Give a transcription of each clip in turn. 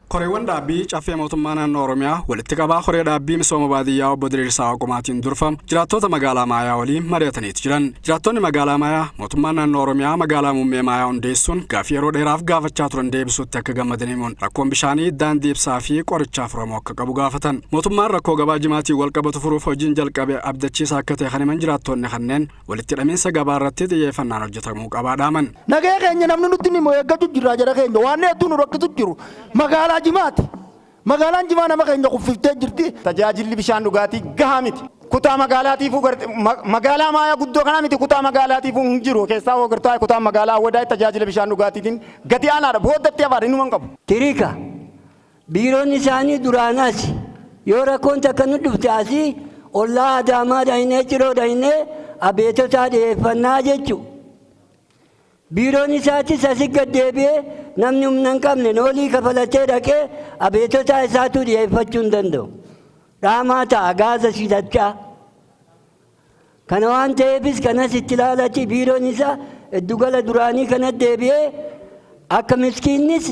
Koreewwan dhaabbii caffee mootummaa naannoo Oromiyaa walitti qabaa koree dhaabbii misooma baadiyyaa obbo Diriirsaa Waaqumaatiin durfamu jiraattota magaalaa Maayaa waliin mari'ataniiti jiran. Jiraattonni magaalaa Maayaa mootummaan naannoo Oromiyaa magaalaa muummee Maayaa hundeessuun gaaffii yeroo dheeraaf gaafachaa turan deebisuutti akka gammadan himuun rakkoon bishaanii, daandii ibsaa fi qorichaa furamuu akka qabu gaafatan. Mootummaan rakkoo gabaa jimaatii wal qabatu furuuf hojiin jalqabe abdachiisaa akka ta'e kan himan jiraattonni kanneen walitti hidhamiinsa gabaa irratti xiyyeeffannaan hojjetamuu qabaadhaaman. Nagaya keenya namni nutti ni eeggatu jira jara keenya waan hedduun rakkisu jiru magaalaa jimaati. Magaalaan jimaa nama keenya kuffiftee jirti. Tajaajilli bishaan dhugaatii gahaa miti. Kutaa magaalaatiifuu magaalaa Maayaa guddoo kana miti kutaa magaalaatiifuu hin jiru. Keessaa hogirtaa kutaa magaalaa Wadaa tajaajila bishaan dhugaatiitiin gati aanaadha. Booddatti afaan inni waan qabu. Tiriika biiroon isaanii duraanaas yoo rakkoon takka nu dhufte asii ollaa Adaamaa dhahinee Ciroo dhahinee abeetotaa dhiyeeffannaa jechuudha. Biiroon isaatis asii gad deebi'ee namni humna hin qabne noolii kafalatee dhaqee abeetotaa isaatu dhiyeeffachuu hin danda'u. Dhaamaa ta'a gaasa shidachaa. Kana waan ta'eefis kanas itti ilaalati biiroon isaa iddugala duraanii kanatti deebi'ee akka miskiinnis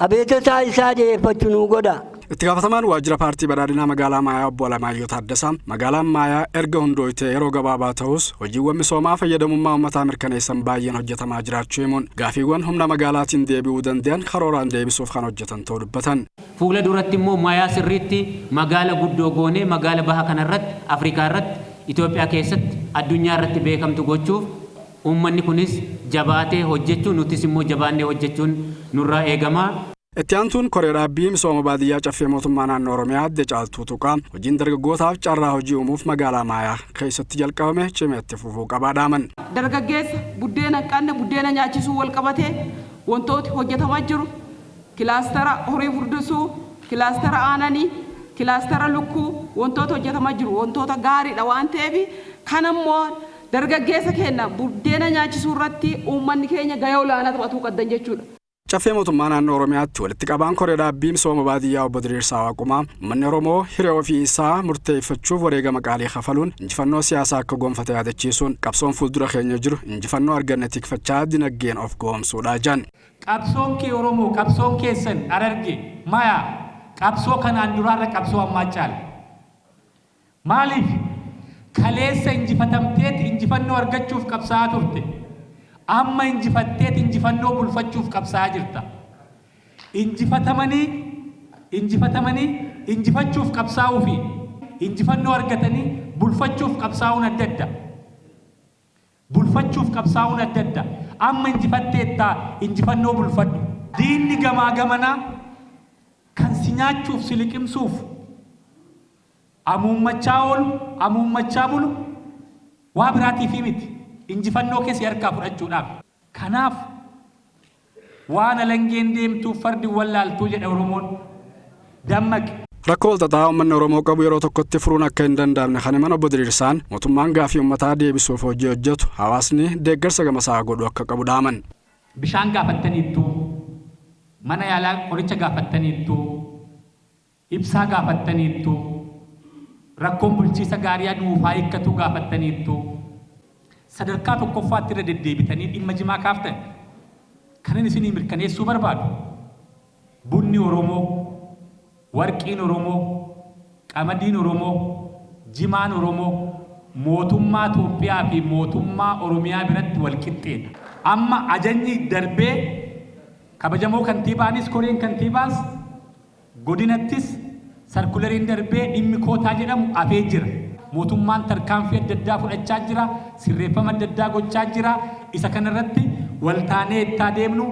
abeetotaa isaa dhiyeeffachuu nu godha. Itti gaafatamaan waajjira paartii badhaadhinaa magaalaa Maayaa obbo Alamaayyoo Taaddasaa magaalaan Maayaa erga hundooyte yeroo gabaabaa ta'us hojiiwwan misoomaa fayyadamummaa uummataa mirkaneessan baay'een hojjetamaa jiraachuu himuun gaaffiiwwan humna magaalaatiin deebi'uu danda'an karooraan deebisuuf kan hojjetan ta'uu dubbatan. Fuula duratti immoo Maayaa sirriitti magaala guddoo goonee magaala baha kanarratti Afrikaa irratti Itoophiyaa keessatti addunyaa irratti beekamtu gochuuf uummanni kunis jabaatee hojjechuun nutis immoo jabaannee hojjechuun nurraa eegama. Itti aantuun koree dhaabbii misooma baadiyyaa caffee mootummaa naannoo Oromiyaa adde Caaltuu Tuqaa hojiin dargaggootaaf carraa hojii uumuuf magaalaa Maayaa keessatti jalqabame cimee itti fufuu qabaadhaaman. Dargaggeessa buddeena qanne buddeena nyaachisuu wal qabatee wantooti hojjetamaa jiru kilaastara horii furdisuu, kilaastara aananii, kilaastara lukkuu wantoota hojjetamaa jiru wantoota gaariidha waan ta'eef kanammoo dargaggeessa keenya buddeena nyaachisuu irratti uummanni keenya gahee olaanaa taphatuu qabdan jechuudha. Caffee mootummaa naannoo Oromiyaatti walitti qabaan koree dhaabbii misooma baadiyyaa obbo Diriirsaa Waaqumaa uummanni Oromoo hiree ofii isaa murteeffachuuf wareegama qaalii kafaluun injifannoo siyaasaa akka gonfate yaadachiisuun qabsoon fuuldura keenya jiru injifannoo arganne tikfachaa dinagdeen of goomsuudha jedhan. Qabsoon kee Oromoo qabsoon keessan Hararge Maayaa qabsoo kanaan duraarra qabsoo ammaa caala. Maaliif kaleessa injifatamteet injifannoo argachuuf qabsaa'aa turte. Amma injifatteet injifannoo bulfachuuf qabsaa'aa jirta. Injifatamanii injifachuuf qabsaa'uu fi injifannoo argatanii bulfachuuf qabsaa'uun adda adda. Bulfachuuf qabsaa'uun adda adda. Amma injifatteettaa injifannoo bulfadhu. Diinni gamaa gamanaa kan si nyaachuuf si liqimsuuf amuummachaa oolu amuummachaa bulu waa biraatiif miti. Injifannoo keessi harkaa fudhachuudhaaf. Kanaaf waan alangeen deemtuuf fardi wallaaltuu jedha Oromoon dammaqe. Rakkoo walxaxaa uummanni Oromoo qabu yeroo tokkotti furuun akka hin danda'amne kan himan obbo Diriirsaan mootummaan gaaffii uummataa deebisuuf hojii hojjetu hawaasni deeggarsa gamasaa godhu akka qabu dhaaman. Bishaan gaafattaniittu, mana yaalaa qoricha gaafattaniittu, ibsaa gaafattaniittu, rakkoon bulchiisa gaarii aduufaa eeggatu gaafattaniittu. Sadarkaa tokkoffaatti irra deddeebitanii dhimma jimaa kaaftan kan isinii mirkaneessuu barbaadu bunni Oromoo, warqiin Oromoo, qamadiin Oromoo, jimaan Oromoo mootummaa Itoophiyaa fi mootummaa Oromiyaa biratti wal qixxeedha. Amma ajajni darbee kabajamoo kantiibaanis koreen kantiibaas godinattis sarkulariin darbee dhimmi kootaa jedhamu afee jira. Mootummaan tarkaanfii adda addaa fudhachaa jira, sirreeffama adda addaa gochaa jira. Isa kanarratti waltaanee itti adeemnu